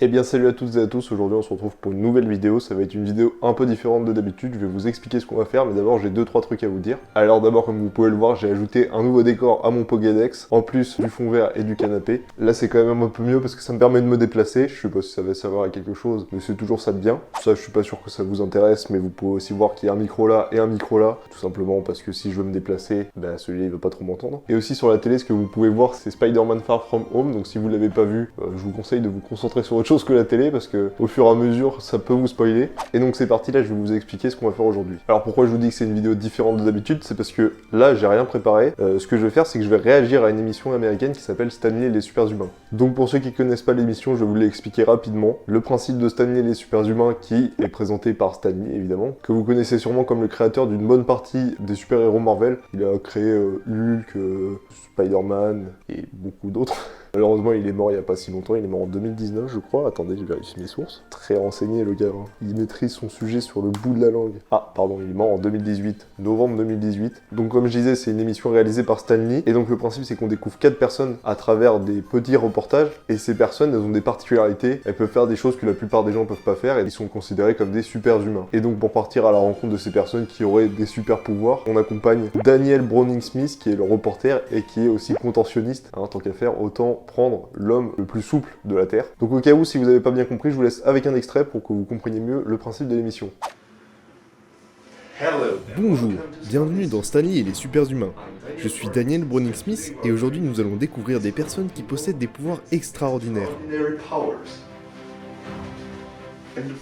Eh bien salut à toutes et à tous, aujourd'hui on se retrouve pour une nouvelle vidéo, ça va être une vidéo un peu différente de d'habitude, je vais vous expliquer ce qu'on va faire, mais d'abord j'ai 2-3 trucs à vous dire. Alors d'abord comme vous pouvez le voir, j'ai ajouté un nouveau décor à mon Pokédex, en plus du fond vert et du canapé. Là c'est quand même un peu mieux parce que ça me permet de me déplacer, je sais pas si ça va servir à quelque chose, mais c'est toujours ça de bien. Ça je suis pas sûr que ça vous intéresse, mais vous pouvez aussi voir qu'il y a un micro là et un micro là, tout simplement parce que si je veux me déplacer, bah celui-là il va pas trop m'entendre. Et aussi sur la télé, ce que vous pouvez voir c'est Spider-Man Far From Home, donc si vous l'avez pas vu, je vous conseille de vous concentrer sur autre chose que la télé, parce que au fur et à mesure ça peut vous spoiler. Et donc c'est parti, là je vais vous expliquer ce qu'on va faire aujourd'hui. Alors pourquoi je vous dis que c'est une vidéo différente de d'habitude, c'est parce que là j'ai rien préparé. Ce que je vais faire, c'est que je vais réagir à une émission américaine qui s'appelle Stanley et les super humains. Donc pour ceux qui connaissent pas l'émission, je vais vous l'expliquer rapidement. Le principe de Stanley et les super humains, qui est présenté par Stanley évidemment, que vous connaissez sûrement comme le créateur d'une bonne partie des super-héros Marvel. Il a créé Hulk, Spider-Man et beaucoup d'autres. Malheureusement, il est mort il y a pas si longtemps, il est mort en 2019, je crois. Attendez, je vérifie mes sources. Très renseigné, le gars. Hein. Il maîtrise son sujet sur le bout de la langue. Ah, pardon, il est mort en 2018, novembre 2018. Donc, comme je disais, c'est une émission réalisée par Stanley. Et donc, le principe, c'est qu'on découvre 4 personnes à travers des petits reportages. Et ces personnes, elles ont des particularités. Elles peuvent faire des choses que la plupart des gens peuvent pas faire. Et ils sont considérés comme des super humains. Et donc, pour partir à la rencontre de ces personnes qui auraient des super pouvoirs, on accompagne Daniel Browning-Smith, qui est le reporter et qui est aussi contentionniste. Hein, tant qu'à faire, autant prendre l'homme le plus souple de la Terre. Donc au cas où, si vous n'avez pas bien compris, je vous laisse avec un extrait pour que vous compreniez mieux le principe de l'émission. Bonjour, bienvenue dans Stanley et les super humains. Je suis Daniel Browning-Smith et aujourd'hui nous allons découvrir des personnes qui possèdent des pouvoirs extraordinaires.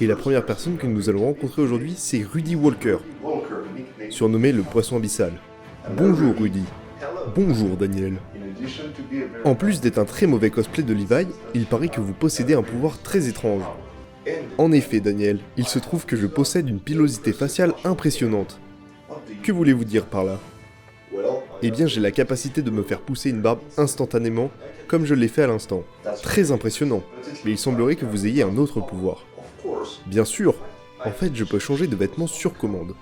Et la première personne que nous allons rencontrer aujourd'hui, c'est Rudy Walker, surnommé le poisson abyssal. Bonjour Rudy. Bonjour Daniel. En plus d'être un très mauvais cosplay de Levi, il paraît que vous possédez un pouvoir très étrange. En effet Daniel, il se trouve que je possède une pilosité faciale impressionnante. Que voulez-vous dire par là? Eh bien j'ai la capacité de me faire pousser une barbe instantanément, comme je l'ai fait à l'instant. Très impressionnant, mais il semblerait que vous ayez un autre pouvoir. Bien sûr, en fait je peux changer de vêtements sur commande.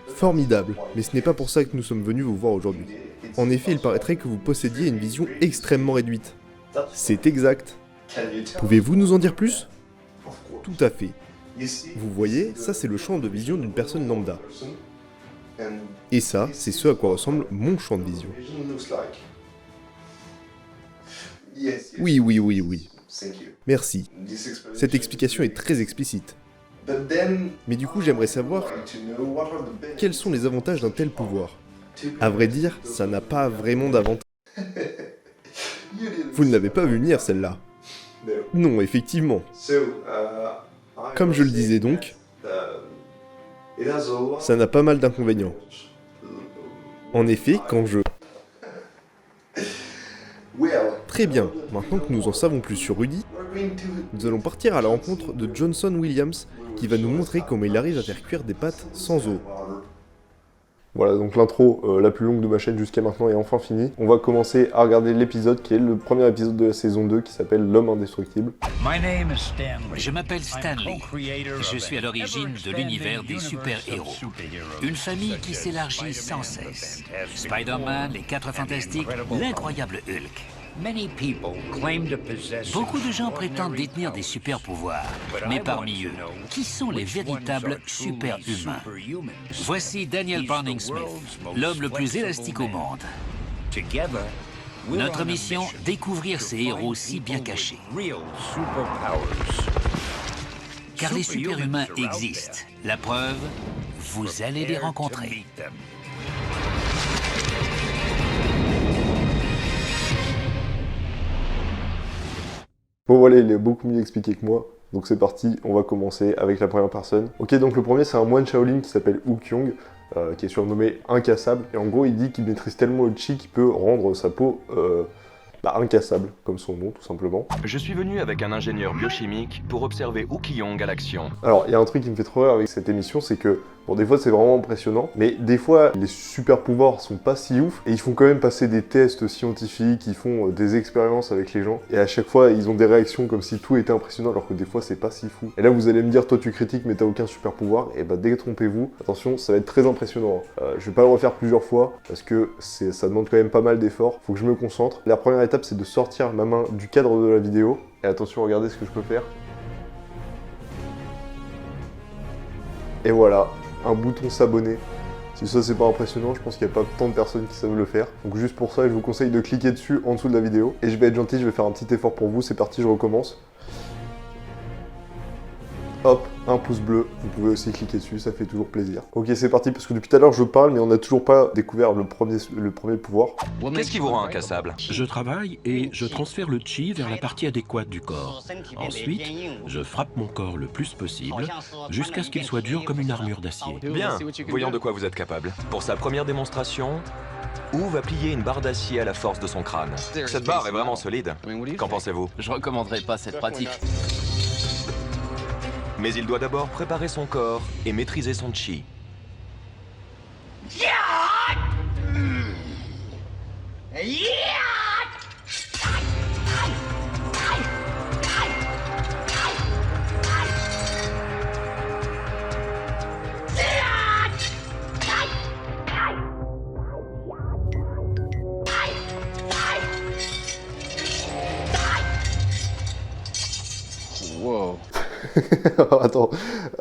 Formidable, mais ce n'est pas pour ça que nous sommes venus vous voir aujourd'hui. En effet, il paraîtrait que vous possédiez une vision extrêmement réduite. C'est exact. Pouvez-vous nous en dire plus? Tout à fait. Vous voyez, ça c'est le champ de vision d'une personne lambda. Et ça, c'est ce à quoi ressemble mon champ de vision. Oui. Merci. Cette explication est très explicite. Mais du coup, j'aimerais savoir quels sont les avantages d'un tel pouvoir. À vrai dire, ça n'a pas vraiment d'avantage. Vous ne l'avez pas vu venir, celle-là. Non, effectivement. Comme je le disais donc, ça n'a pas mal d'inconvénients. En effet, quand je... Très bien, maintenant que nous en savons plus sur Rudy, nous allons partir à la rencontre de Johnson Williams, qui va nous montrer comment il arrive à faire cuire des pâtes sans eau. Voilà, donc l'intro la plus longue de ma chaîne jusqu'à maintenant est enfin finie. On va commencer à regarder l'épisode qui est le premier épisode de la saison 2 qui s'appelle L'homme indestructible. Je m'appelle Stanley. Je suis à l'origine de l'univers des super-héros. Une famille qui s'élargit sans cesse. Spider-Man, les 4 Fantastiques, l'incroyable Hulk. Beaucoup de gens prétendent détenir des super-pouvoirs, mais parmi eux, qui sont les véritables super-humains? Voici Daniel Browning-Smith, l'homme le plus élastique au monde. Notre mission, découvrir ces héros si bien cachés. Car les super-humains existent. La preuve, vous allez les rencontrer. Bon voilà, il est beaucoup mieux expliqué que moi. Donc c'est parti, on va commencer avec la première personne. Ok, donc le premier c'est un moine Shaolin qui s'appelle Hu Kyung, qui est surnommé Incassable. Et en gros il dit qu'il maîtrise tellement le chi qu'il peut rendre sa peau incassable, comme son nom tout simplement. Je suis venu avec un ingénieur biochimique pour observer Hu Kyung à l'action. Alors il y a un truc qui me fait trop rire avec cette émission, c'est que Bon, des fois c'est vraiment impressionnant, mais des fois les super pouvoirs sont pas si ouf, et ils font quand même passer des tests scientifiques, ils font des expériences avec les gens, et à chaque fois ils ont des réactions comme si tout était impressionnant, alors que des fois c'est pas si fou. Et là vous allez me dire, toi tu critiques mais t'as aucun super pouvoir, et bah détrompez-vous, attention, ça va être très impressionnant. Je vais pas le refaire plusieurs fois, parce que ça demande quand même pas mal d'efforts, faut que je me concentre. La première étape c'est de sortir ma main du cadre de la vidéo, et attention, regardez ce que je peux faire. Et voilà, un bouton s'abonner. Si ça c'est pas impressionnant, je pense qu'il n'y a pas tant de personnes qui savent le faire. Donc juste pour ça, je vous conseille de cliquer dessus en dessous de la vidéo. Et je vais être gentil, je vais faire un petit effort pour vous. C'est parti, je recommence. Hop, un pouce bleu, vous pouvez aussi cliquer dessus, ça fait toujours plaisir. Ok, c'est parti, parce que depuis tout à l'heure je parle, mais on n'a toujours pas découvert le premier pouvoir. Qu'est-ce qui vous rend incassable? Je travaille et je transfère le chi vers la partie adéquate du corps. Ensuite, je frappe mon corps le plus possible, jusqu'à ce qu'il soit dur comme une armure d'acier. Bien, voyons de quoi vous êtes capable. Pour sa première démonstration, Wu va plier une barre d'acier à la force de son crâne. Cette barre est vraiment solide. Qu'en pensez-vous? Je recommanderais pas cette pratique. Mais il doit d'abord préparer son corps et maîtriser son chi. Wow.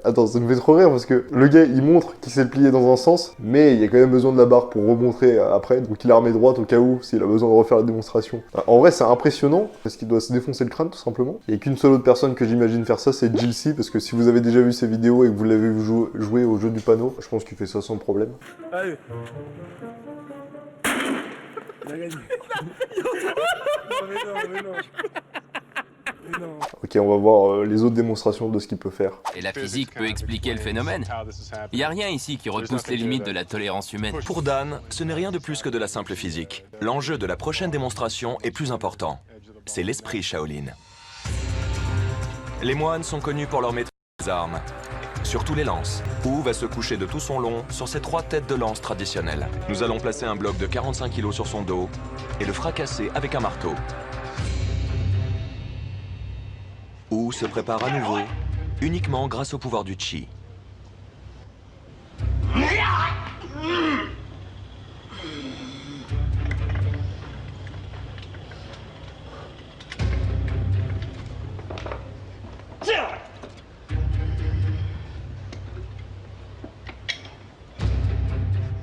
Attends, ça me fait trop rire parce que le gars il montre qu'il sait le plier dans un sens, mais il y a quand même besoin de la barre pour remontrer après, donc il la remet droite au cas où s'il a besoin de refaire la démonstration. En vrai c'est impressionnant parce qu'il doit se défoncer le crâne tout simplement. Il n'y a qu'une seule autre personne que j'imagine faire ça, c'est Jilcy, parce que si vous avez déjà vu ses vidéos et que vous l'avez vu jouer au jeu du panneau, je pense qu'il fait ça sans problème. Allez. Il a gagné. Mais non. Ok, on va voir les autres démonstrations de ce qu'il peut faire. Et la physique peut expliquer le phénomène. Il n'y a rien ici qui repousse les limites de la tolérance humaine. Pour Dan, ce n'est rien de plus que de la simple physique. L'enjeu de la prochaine démonstration est plus important. C'est l'esprit Shaolin. Les moines sont connus pour leur maîtrise des armes, surtout les lances. Wu va se coucher de tout son long sur ses 3 têtes de lance traditionnelles. Nous allons placer un bloc de 45 kg sur son dos et le fracasser avec un marteau. Wu se prépare à nouveau, uniquement grâce au pouvoir du chi.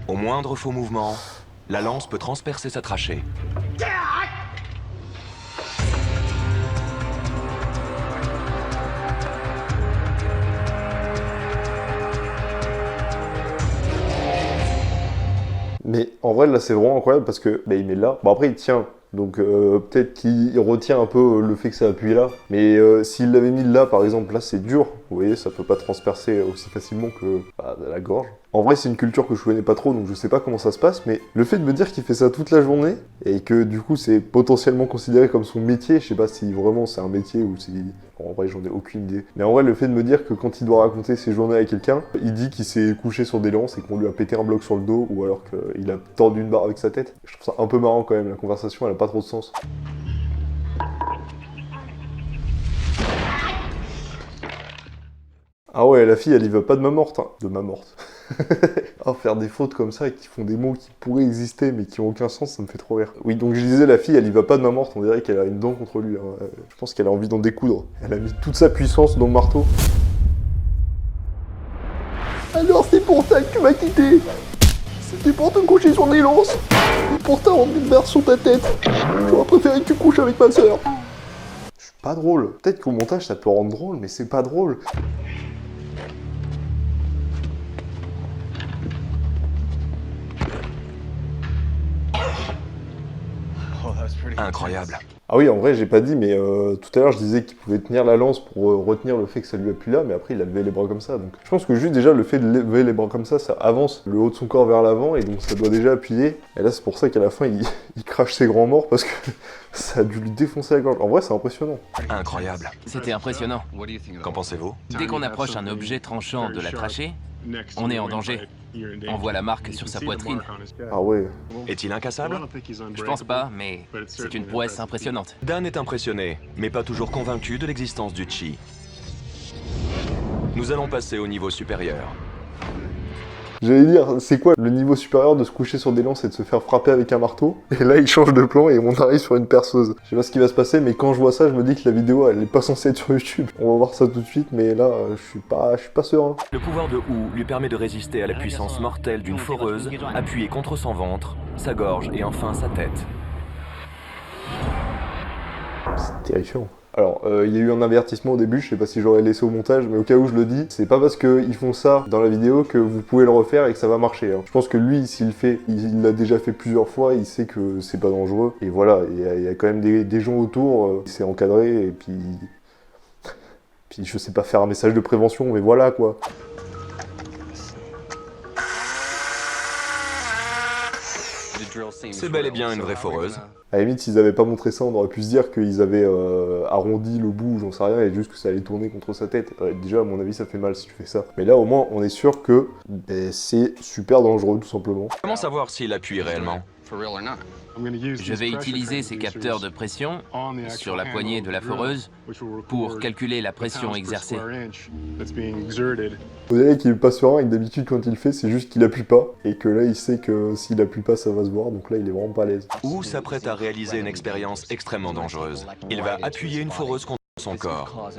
Au moindre faux mouvement, la lance peut transpercer sa trachée. Mais en vrai là c'est vraiment incroyable parce que il met là. Bon après il tient, donc peut-être qu'il retient un peu le fait que ça appuie là. Mais s'il l'avait mis là par exemple, là c'est dur. Vous voyez, ça peut pas transpercer aussi facilement que la gorge. En vrai c'est une culture que je connais pas trop, donc je sais pas comment ça se passe. Mais le fait de me dire qu'il fait ça toute la journée et que du coup c'est potentiellement considéré comme son métier, je sais pas si vraiment c'est un métier ou si... En vrai j'en ai aucune idée. Mais en vrai le fait de me dire que quand il doit raconter ses journées à quelqu'un, il dit qu'il s'est couché sur des lances et qu'on lui a pété un bloc sur le dos ou alors qu'il a tordu une barre avec sa tête. Je trouve ça un peu marrant quand même, la conversation elle a pas trop de sens. Ah ouais, la fille, elle y va pas de main morte, hein. De main morte. Oh, faire des fautes comme ça et qui font des mots qui pourraient exister mais qui ont aucun sens, ça me fait trop rire. Oui, donc je disais, la fille, elle y va pas de main morte, on dirait qu'elle a une dent contre lui. Hein. Je pense qu'elle a envie d'en découdre. Elle a mis toute sa puissance dans le marteau. Alors c'est pour ça que tu m'as quitté. C'était pour te coucher sur des lances. Et pour t'avoir une barre sur ta tête. J'aurais préféré que tu couches avec ma sœur. Je suis pas drôle. Peut-être qu'au montage ça peut rendre drôle, mais c'est pas drôle. Incroyable. Ah oui, en vrai, j'ai pas dit, mais tout à l'heure, je disais qu'il pouvait tenir la lance pour retenir le fait que ça lui appuie là, mais après, il a levé les bras comme ça. Donc, je pense que juste déjà, le fait de lever les bras comme ça avance le haut de son corps vers l'avant, et donc ça doit déjà appuyer. Et là, c'est pour ça qu'à la fin, il crache ses grands morts, parce que ça a dû lui défoncer la gorge. En vrai, c'est impressionnant. Incroyable. C'était impressionnant. Qu'en pensez-vous? Dès qu'on approche un objet tranchant de la trachée, On est en danger. On voit la marque sur sa poitrine. Ah ouais. Est-il incassable? Je pense pas, mais c'est une prouesse impressionnante. Dan est impressionné, mais pas toujours convaincu de l'existence du chi. Nous allons passer au niveau supérieur. J'allais dire, c'est quoi le niveau supérieur de se coucher sur des lances et de se faire frapper avec un marteau? Et là, il change de plan et on arrive sur une perceuse. Je sais pas ce qui va se passer, mais quand je vois ça, je me dis que la vidéo, elle est pas censée être sur YouTube. On va voir ça tout de suite, mais là, je suis pas serein. Le pouvoir de Wu lui permet de résister à la puissance mortelle d'une foreuse, appuyée contre son ventre, sa gorge et enfin sa tête. C'est terrifiant. Alors, il y a eu un avertissement au début, je sais pas si j'aurais laissé au montage, mais au cas où je le dis, c'est pas parce qu'ils font ça dans la vidéo que vous pouvez le refaire et que ça va marcher. Hein. Je pense que lui, s'il le fait, il l'a déjà fait plusieurs fois, il sait que c'est pas dangereux. Et voilà, il y a quand même des gens autour, c'est encadré, et puis... Puis je sais pas faire un message de prévention, mais voilà quoi. C'est bel et bien une vraie foreuse. À la limite, s'ils avaient pas montré ça, on aurait pu se dire qu'ils avaient arrondi le bout, j'en sais rien, et juste que ça allait tourner contre sa tête. Déjà, à mon avis, ça fait mal si tu fais ça. Mais là, au moins, on est sûr que c'est super dangereux, tout simplement. Comment savoir s'il appuie réellement? Je vais utiliser ces capteurs de pression sur la poignée de la foreuse pour calculer la pression exercée. Vous voyez qu'il est pas serein et que d'habitude, quand il le fait, c'est juste qu'il appuie pas. Et que là, il sait que s'il appuie pas, ça va se voir. Donc là, il est vraiment pas à l'aise. Wu s'apprête à réaliser une expérience extrêmement dangereuse. Il va appuyer une foreuse contre son corps.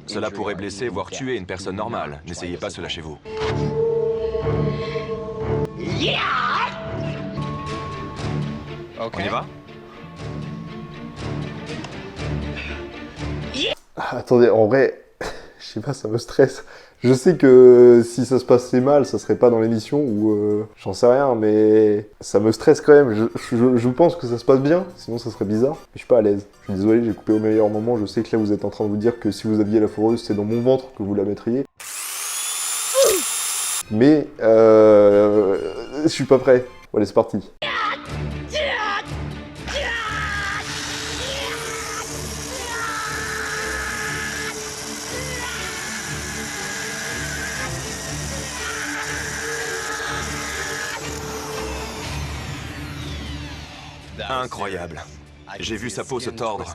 Cela pourrait blesser, voire tuer une personne normale. N'essayez pas cela chez vous. On y va? Ah, attendez, en vrai, je sais pas, ça me stresse. Je sais que si ça se passait mal, ça serait pas dans l'émission ou j'en sais rien, mais ça me stresse quand même. Je pense que ça se passe bien, sinon ça serait bizarre. Mais je suis pas à l'aise. Je suis désolé, j'ai coupé au meilleur moment. Je sais que là vous êtes en train de vous dire que si vous aviez la foreuse, c'est dans mon ventre que vous la mettriez. Mais je suis pas prêt. Allez, c'est parti. Incroyable. J'ai vu sa peau se tordre.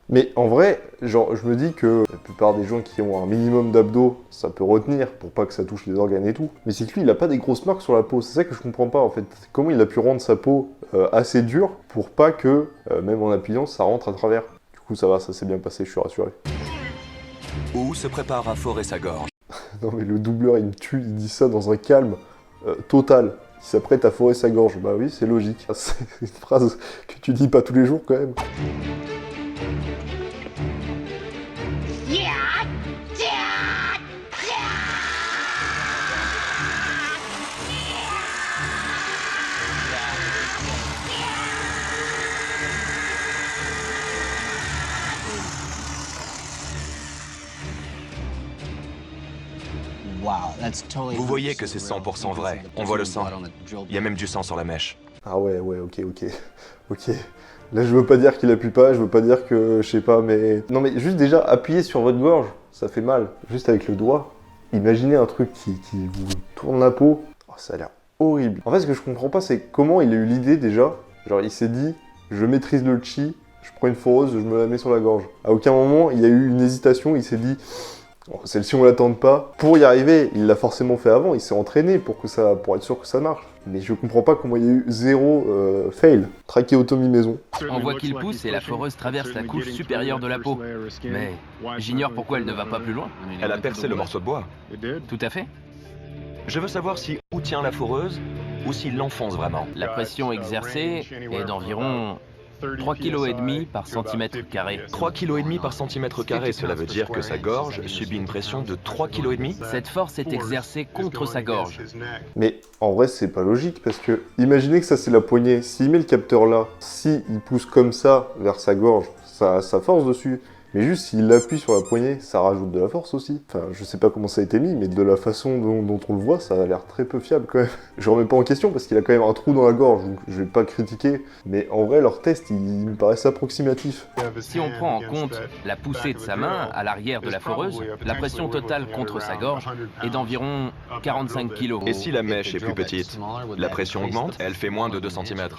Mais en vrai, genre, je me dis que la plupart des gens qui ont un minimum d'abdos, ça peut retenir pour pas que ça touche les organes et tout. Mais c'est que lui, il a pas des grosses marques sur la peau. C'est ça que je comprends pas en fait. Comment il a pu rendre sa peau assez dure pour pas que, même en appuyant, ça rentre à travers. Du coup, ça va, ça s'est bien passé, je suis rassuré. Wu se prépare à forer sa gorge. Non mais le doubleur, il me tue, il dit ça dans un calme total. Il s'apprête à forer sa gorge. Bah oui, c'est logique. C'est une phrase que tu dis pas tous les jours quand même. Vous voyez que c'est 100% vrai. On voit le sang. Il y a même du sang sur la mèche. Ah ouais, ok. Là, je veux pas dire qu'il appuie pas, je veux pas dire que, je sais pas, mais... Non mais juste déjà, appuyer sur votre gorge, ça fait mal. Juste avec le doigt. Imaginez un truc qui vous tourne la peau. Oh, ça a l'air horrible. En fait, ce que je comprends pas, c'est comment il a eu l'idée déjà. Genre, il s'est dit, je maîtrise le chi, je prends une foreuse, je me la mets sur la gorge. À aucun moment, il y a eu une hésitation, il s'est dit... Bon, celle-ci on l'attend pas. Pour y arriver, il l'a forcément fait avant, il s'est entraîné pour être sûr que ça marche. Mais je comprends pas comment il y a eu zéro fail. Trachéotomie maison. On voit qu'il pousse et la foreuse traverse la couche supérieure de la peau. Mais j'ignore pourquoi elle ne va pas plus loin. Elle a percé le morceau de bois. Tout à fait. Je veux savoir si Wu tient la foreuse ou s'il l'enfonce vraiment. La pression exercée est d'environ 3,5 kg par centimètre carré. 3,5 kg par centimètre carré, cela veut dire que sa gorge subit une pression de 3,5 kg. Cette force est exercée contre sa gorge. Mais en vrai, c'est pas logique parce que imaginez que ça c'est la poignée. S'il met le capteur là, s'il pousse comme ça vers sa gorge, ça force dessus. Mais juste s'il appuie sur la poignée, ça rajoute de la force aussi. Enfin, je sais pas comment ça a été mis, mais de la façon dont on le voit, ça a l'air très peu fiable quand même. Je remets pas en question parce qu'il a quand même un trou dans la gorge, donc je vais pas critiquer. Mais en vrai, leur test, il me paraissait approximatif. Si on prend en compte la poussée de sa main à l'arrière de la foreuse, la pression totale contre sa gorge est d'environ 45 kg. Et si la mèche est plus petite, la pression augmente? Elle fait moins de 2 cm,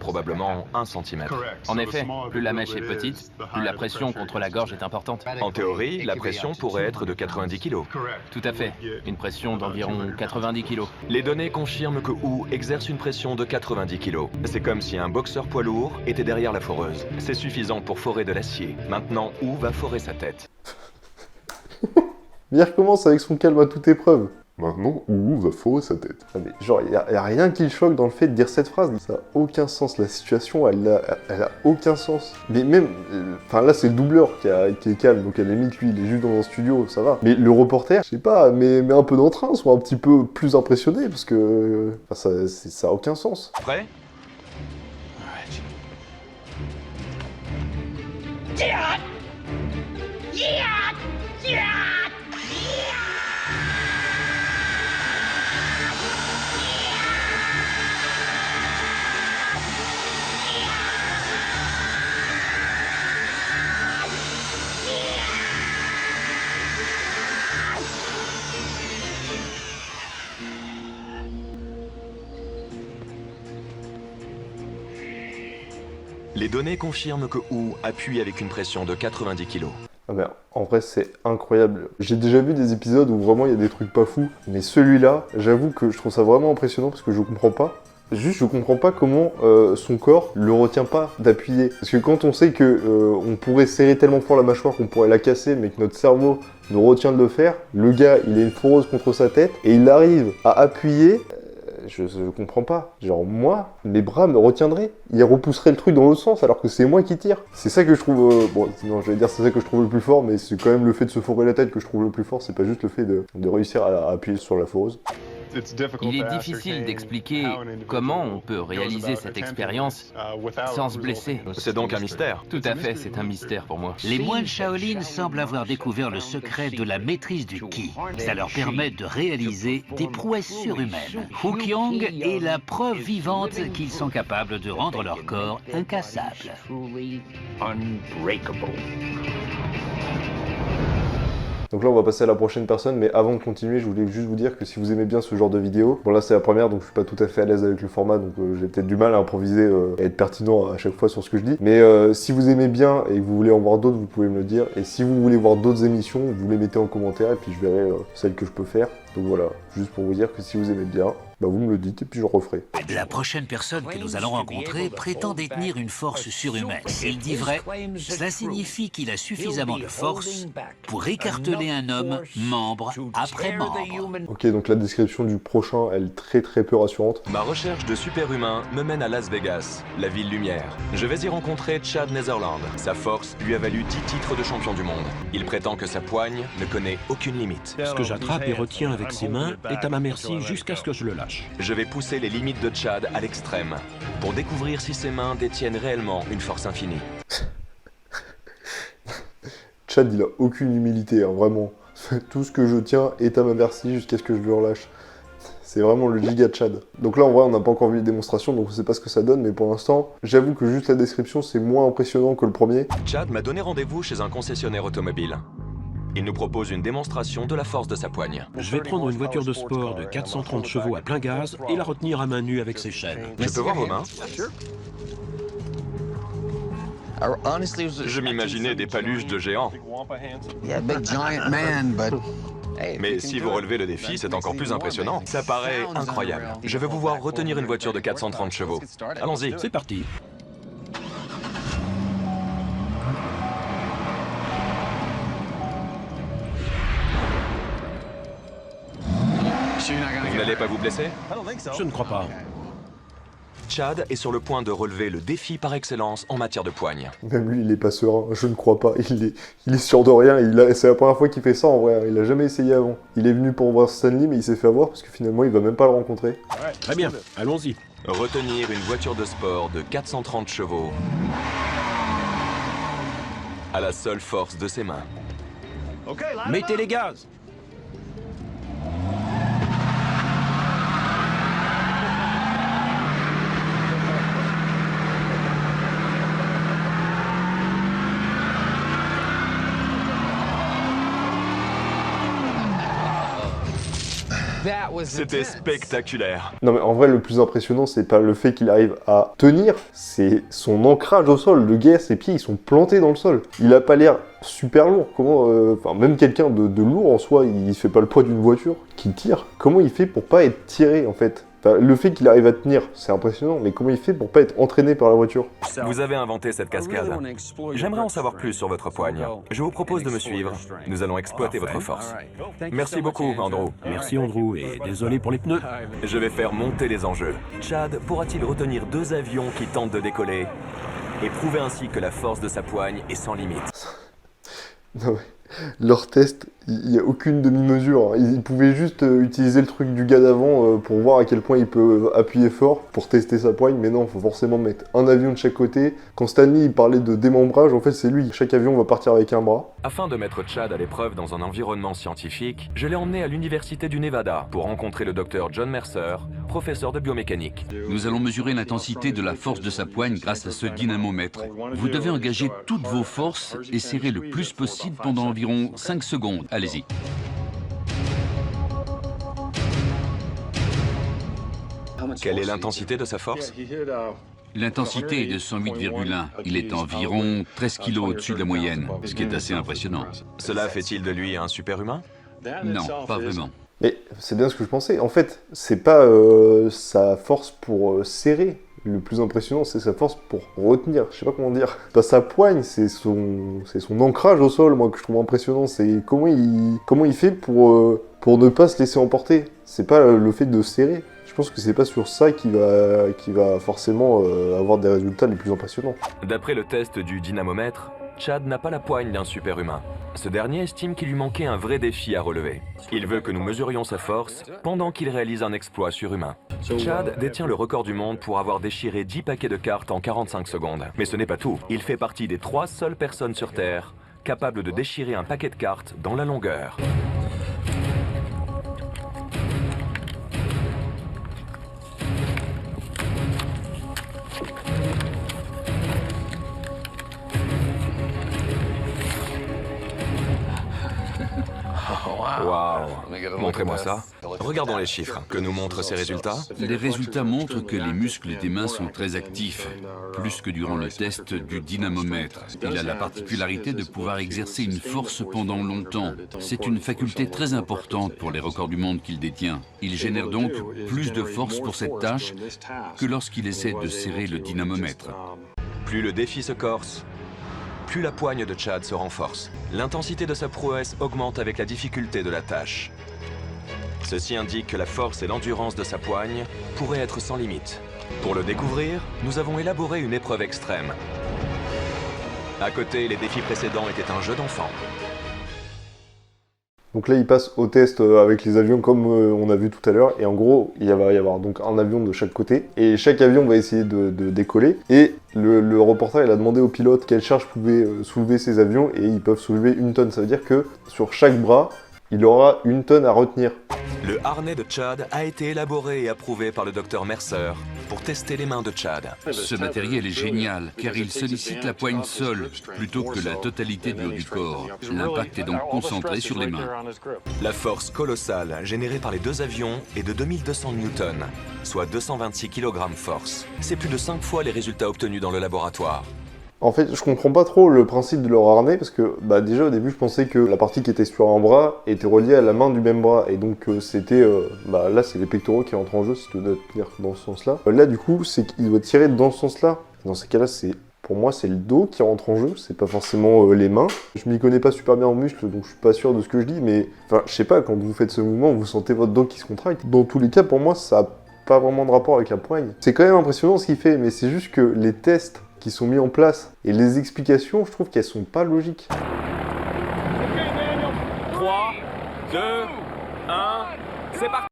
probablement 1 cm. En effet, plus la mèche est petite, plus la pression contre la gorge est importante. En théorie, la pression pourrait être de 90 kg. Tout à fait, une pression d'environ 90 kg. Les données confirment que Wu exerce une pression de 90 kg. C'est comme si un boxeur poids lourd était derrière la foreuse. C'est suffisant pour forer de l'acier. Maintenant, Wu va forer sa tête. Mais il recommence avec son calme à toute épreuve. Maintenant, Wu va forer sa tête. Ah mais genre, y a rien qui le choque dans le fait de dire cette phrase. Ça a aucun sens. La situation, elle a aucun sens. Mais même, enfin là, c'est le doubleur qui est calme. Donc à la limite, lui, il est juste dans un studio, ça va. Mais le reporter, je sais pas, mais un peu d'entrain, soit un petit peu plus impressionné parce que ça a aucun sens. Prêt? Les données confirment que Wu appuie avec une pression de 90 kg. Ah mais en vrai c'est incroyable. J'ai déjà vu des épisodes où vraiment il y a des trucs pas fous, mais celui-là, j'avoue que je trouve ça vraiment impressionnant parce que je comprends pas. Juste je comprends pas comment son corps le retient pas d'appuyer. Parce que quand on sait que on pourrait serrer tellement fort la mâchoire qu'on pourrait la casser, mais que notre cerveau nous retient de le faire, le gars il a une foreuse contre sa tête et il arrive à appuyer. Je comprends pas. Genre moi, mes bras me retiendraient. Ils repousseraient le truc dans l'autre sens alors que c'est moi qui tire. C'est ça que je trouve... bon, non, je vais dire c'est ça que je trouve le plus fort, mais c'est quand même le fait de se fourrer la tête que je trouve le plus fort. C'est pas juste le fait de réussir à appuyer sur la foreuse. Il est difficile d'expliquer comment on peut réaliser cette expérience sans se blesser. C'est donc un mystère. Tout à fait, c'est un mystère pour moi. Les moines Shaolin semblent avoir découvert le secret de la maîtrise du ki. Ça leur permet de réaliser des prouesses surhumaines. Hu Qiong est la preuve vivante qu'ils sont capables de rendre leur corps incassable. Donc là on va passer à la prochaine personne, mais avant de continuer je voulais juste vous dire que si vous aimez bien ce genre de vidéo, bon là c'est la première donc je suis pas tout à fait à l'aise avec le format, donc j'ai peut-être du mal à improviser et être pertinent à chaque fois sur ce que je dis, mais si vous aimez bien et que vous voulez en voir d'autres, vous pouvez me le dire, et si vous voulez voir d'autres émissions, vous les mettez en commentaire et puis je verrai celles que je peux faire. Donc voilà, juste pour vous dire que si vous aimez bien, bah vous me le dites et puis je referai. La prochaine personne que nous allons rencontrer prétend détenir une force surhumaine. S'il dit vrai, cela signifie qu'il a suffisamment de force pour écarteler un homme membre après membre. Ok, donc la description du prochain, elle est très peu rassurante. Ma recherche de super-humains me mène à Las Vegas, la ville lumière. Je vais y rencontrer Chad Netherland. Sa force lui a valu 10 titres de champion du monde. Il prétend que sa poigne ne connaît aucune limite. Ce que j'attrape et retiens avec ses mains est à ma merci jusqu'à ce que je le lâche. Je vais pousser les limites de Chad à l'extrême, pour découvrir si ses mains détiennent réellement une force infinie. Chad, il a aucune humilité, hein, vraiment. Tout ce que je tiens est à ma merci jusqu'à ce que je le relâche. C'est vraiment le giga Chad. Donc là, en vrai, on n'a pas encore vu les démonstrations, donc on sait pas ce que ça donne, mais pour l'instant, j'avoue que juste la description, c'est moins impressionnant que le premier. Chad m'a donné rendez-vous chez un concessionnaire automobile. Il nous propose une démonstration de la force de sa poigne. Je vais prendre une voiture de sport de 430 chevaux à plein gaz et la retenir à main nue avec ses chaînes. Je peux voir vos mains? Je m'imaginais des paluches de géants. Mais si vous relevez le défi, c'est encore plus impressionnant. Ça paraît incroyable. Je vais vous voir retenir une voiture de 430 chevaux. Allons-y. C'est parti. Vous n'allez pas vous blesser? Je ne crois pas. Chad est sur le point de relever le défi par excellence en matière de poigne. Même lui, il est pas serein, je ne crois pas. Il est sûr de rien, c'est la première fois qu'il fait ça en vrai, il a jamais essayé avant. Il est venu pour voir Stanley, mais il s'est fait avoir parce que finalement, il va même pas le rencontrer. Très bien, allons-y. Retenir une voiture de sport de 430 chevaux à la seule force de ses mains. Mettez les gaz! C'était spectaculaire. Non mais en vrai le plus impressionnant c'est pas le fait qu'il arrive à tenir, c'est son ancrage au sol. Le gars, ses pieds ils sont plantés dans le sol. Il a pas l'air super lourd. Comment, enfin même quelqu'un de lourd en soi, il fait pas le poids d'une voiture qui tire. Comment il fait pour pas être tiré en fait? Enfin, le fait qu'il arrive à tenir, c'est impressionnant, mais comment il fait pour pas être entraîné par la voiture? Vous avez inventé cette cascade. J'aimerais en savoir plus sur votre poigne. Je vous propose de me suivre. Nous allons exploiter votre force. Merci beaucoup, Andrew. Merci Andrew, et désolé pour les pneus. Je vais faire monter les enjeux. Chad pourra-t-il retenir 2 avions qui tentent de décoller et prouver ainsi que la force de sa poigne est sans limite? Non mais, leur test, il n'y a aucune demi-mesure. Hein. Ils pouvaient juste utiliser le truc du gars d'avant pour voir à quel point il peut appuyer fort pour tester sa poigne, mais non, il faut forcément mettre un avion de chaque côté. Quand Stanley il parlait de démembrage, en fait c'est lui. Chaque avion va partir avec un bras. Afin de mettre Chad à l'épreuve dans un environnement scientifique, je l'ai emmené à l'université du Nevada pour rencontrer le docteur John Mercer, professeur de biomécanique. Nous allons mesurer l'intensité de la force de sa poigne grâce à ce dynamomètre. Vous devez engager toutes vos forces et serrer le plus possible pendant environ 5 secondes. Allez-y. Quelle est l'intensité de sa force? L'intensité est de 108,1. Il est environ 13 kg au-dessus de la moyenne, ce qui est assez impressionnant. Cela fait-il de lui un super-humain? Non, pas vraiment. Mais c'est bien ce que je pensais. En fait, c'est pas sa force pour serrer. Le plus impressionnant, c'est sa force pour retenir. Je sais pas comment dire. Pas sa poigne, c'est son ancrage au sol, moi, que je trouve impressionnant. C'est comment il fait pour ne pas se laisser emporter. C'est pas le fait de serrer. Je pense que c'est pas sur ça qu'il va forcément avoir des résultats les plus impressionnants. D'après le test du dynamomètre, Chad n'a pas la poigne d'un super-humain. Ce dernier estime qu'il lui manquait un vrai défi à relever. Il veut que nous mesurions sa force pendant qu'il réalise un exploit surhumain. Chad détient le record du monde pour avoir déchiré 10 paquets de cartes en 45 secondes. Mais ce n'est pas tout. Il fait partie des 3 seules personnes sur Terre capables de déchirer un paquet de cartes dans la longueur. Waouh! Montrez-moi ça. Regardons les chiffres. Que nous montrent ces résultats? Les résultats montrent que les muscles des mains sont très actifs, plus que durant le test du dynamomètre. Il a la particularité de pouvoir exercer une force pendant longtemps. C'est une faculté très importante pour les records du monde qu'il détient. Il génère donc plus de force pour cette tâche que lorsqu'il essaie de serrer le dynamomètre. Plus le défi se corse, plus la poigne de Chad se renforce. L'intensité de sa prouesse augmente avec la difficulté de la tâche. Ceci indique que la force et l'endurance de sa poigne pourraient être sans limite. Pour le découvrir, nous avons élaboré une épreuve extrême. À côté, les défis précédents étaient un jeu d'enfant. Donc là, il passe au test avec les avions comme on a vu tout à l'heure. Et en gros, il va y avoir donc un avion de chaque côté. Et chaque avion va essayer de décoller. Et le reporter, il a demandé au pilote quelle charge pouvait soulever ces avions. Et ils peuvent soulever 1 tonne. Ça veut dire que sur chaque bras, il aura 1 tonne à retenir. Le harnais de Chad a été élaboré et approuvé par le docteur Mercer pour tester les mains de Chad. Ce matériel est génial, car il sollicite la poigne seule, plutôt que la totalité du haut du corps. L'impact est donc concentré sur les mains. La force colossale générée par les 2 avions est de 2200 newtons, soit 226 kg force. C'est plus de 5 fois les résultats obtenus dans le laboratoire. En fait, je comprends pas trop le principe de leur harnais parce que déjà au début je pensais que la partie qui était sur un bras était reliée à la main du même bras et donc c'était là c'est les pectoraux qui entrent en jeu si tu dois tenir dans ce sens-là. Là du coup c'est qu'il doit tirer dans ce sens-là. Dans ces cas-là pour moi c'est le dos qui rentre en jeu, c'est pas forcément les mains. Je m'y connais pas super bien en muscles donc je suis pas sûr de ce que je dis mais enfin je sais pas, quand vous faites ce mouvement vous sentez votre dos qui se contracte. Dans tous les cas pour moi ça a pas vraiment de rapport avec la poigne. C'est quand même impressionnant ce qu'il fait mais c'est juste que les tests qui sont mis en place et les explications, je trouve qu'elles sont pas logiques. 3, 2, 1, c'est parti!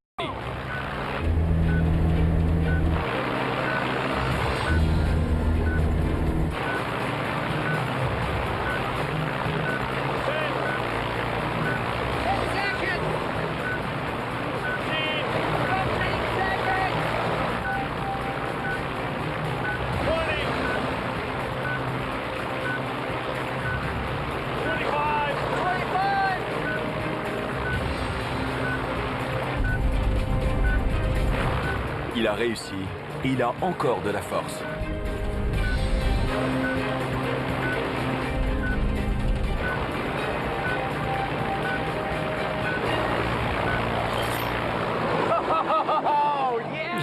Il a réussi. Il a encore de la force.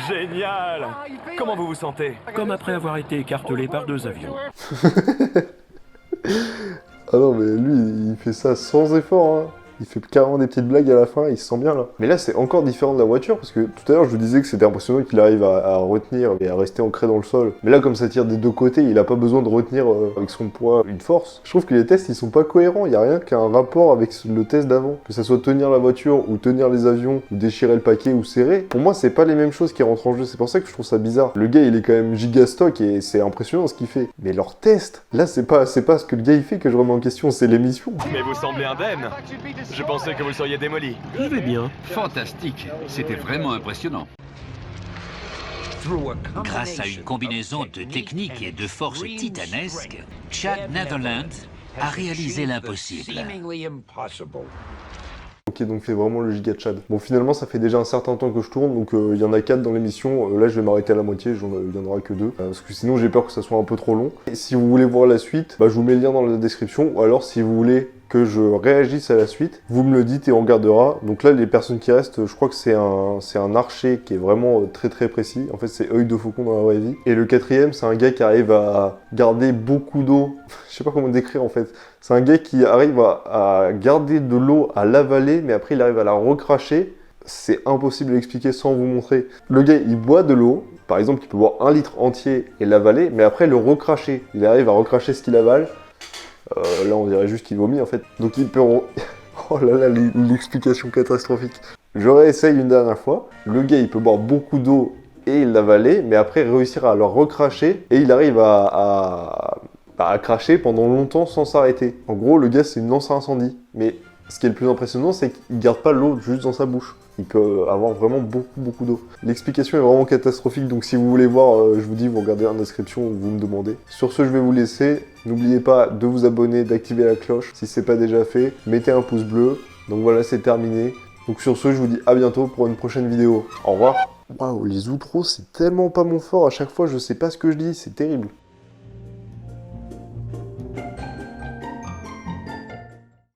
Génial! Comment vous vous sentez? Comme après avoir été écartelé par 2 avions. Ah non, mais lui, il fait ça sans effort, hein. Il fait carrément des petites blagues à la fin, il se sent bien là. Mais là, c'est encore différent de la voiture, parce que tout à l'heure, je vous disais que c'était impressionnant qu'il arrive à retenir et à rester ancré dans le sol. Mais là, comme ça tire des deux côtés, il a pas besoin de retenir avec son poids une force. Je trouve que les tests, ils sont pas cohérents, il y a rien qu'un rapport avec le test d'avant. Que ça soit tenir la voiture, ou tenir les avions, ou déchirer le paquet, ou serrer. Pour moi, c'est pas les mêmes choses qui rentrent en jeu, c'est pour ça que je trouve ça bizarre. Le gars, il est quand même giga stock et c'est impressionnant ce qu'il fait. Mais leur test, là, c'est pas ce que le gars il fait que je remets en question, c'est l'émission. Mais vous semblez indemne. Je pensais que vous seriez démoli. Je vais bien. Fantastique. C'était vraiment impressionnant. Grâce à une combinaison de techniques et de forces titanesques, Chad Netherland a réalisé l'impossible. Ok, donc c'est vraiment le giga Chad. Bon, finalement, ça fait déjà un certain temps que je tourne, donc il y en a 4 dans l'émission. Là, je vais m'arrêter à la moitié, il y en aura que 2. Parce que sinon, j'ai peur que ça soit un peu trop long. Et si vous voulez voir la suite, je vous mets le lien dans la description. Ou alors, si vous voulez que je réagisse à la suite, vous me le dites et on regardera. Donc là, les personnes qui restent, je crois que c'est un archer qui est vraiment très très précis. En fait, c'est œil de faucon dans la vraie vie. Et le 4e, c'est un gars qui arrive à garder beaucoup d'eau. Je sais pas comment décrire en fait. C'est un gars qui arrive à garder de l'eau, à l'avaler, mais après il arrive à la recracher. C'est impossible à expliquer sans vous montrer. Le gars, il boit de l'eau. Par exemple, il peut boire 1 litre entier et l'avaler, mais après le recracher. Il arrive à recracher ce qu'il avale. Là, on dirait juste qu'il vomit en fait. Donc il peut... Oh là là, l'explication catastrophique. Je réessaye une dernière fois. Le gars, il peut boire beaucoup d'eau et l'avaler, mais après réussir à le recracher. Et il arrive à cracher pendant longtemps sans s'arrêter. En gros, le gars, c'est une lance à incendie. Mais ce qui est le plus impressionnant, c'est qu'il garde pas l'eau juste dans sa bouche. Il peut avoir vraiment beaucoup d'eau. L'explication est vraiment catastrophique, donc si vous voulez voir, je vous dis, vous regardez en description ou vous me demandez. Sur ce, je vais vous laisser. N'oubliez pas de vous abonner, d'activer la cloche si c'est pas déjà fait. Mettez un pouce bleu. Donc voilà, c'est terminé. Donc sur ce, je vous dis à bientôt pour une prochaine vidéo. Au revoir. Waouh, les outros, c'est tellement pas mon fort. À chaque fois, je sais pas ce que je dis. C'est terrible.